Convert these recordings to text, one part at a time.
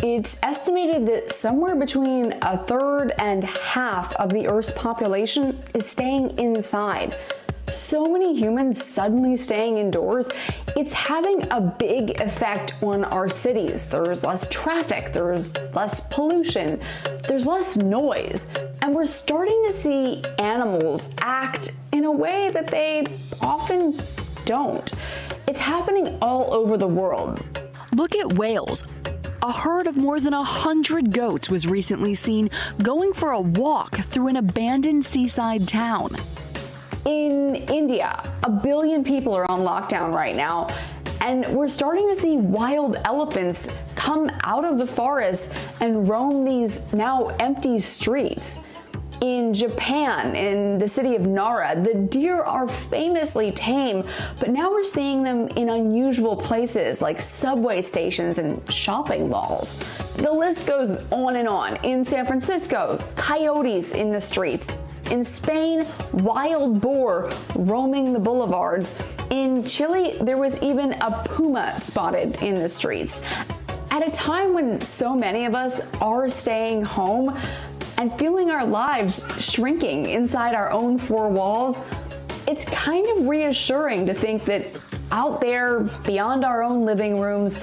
It's estimated that somewhere between a third and half of the Earth's population is staying inside. So many humans suddenly staying indoors, it's having a big effect on our cities. There's less traffic, there's less pollution, there's less noise, and we're starting to see animals act in a way that they often don't. It's happening all over the world. Look at Wales. A herd of more than 100 goats was recently seen going for a walk through an abandoned seaside town. In India, 1 billion people are on lockdown right now, and we're starting to see wild elephants come out of the forest and roam these now empty streets. In Japan, in the city of Nara, the deer are famously tame, but now we're seeing them in unusual places like subway stations and shopping malls. The list goes on and on. In San Francisco, coyotes in the streets. In Spain, wild boar roaming the boulevards. In Chile, there was even a puma spotted in the streets. At a time when so many of us are staying home and feeling our lives shrinking inside our own four walls, it's kind of reassuring to think that out there, beyond our own living rooms,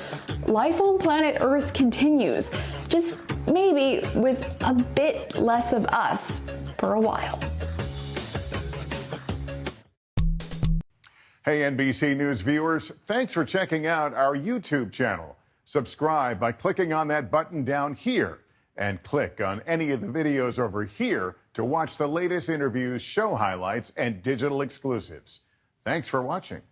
life on planet Earth continues, just maybe with a bit less of us for a while. Hey, NBC News viewers, thanks for checking out our YouTube channel. Subscribe by clicking on that button down here and click on any of the videos over here to watch the latest interviews, show highlights, and digital exclusives. Thanks for watching.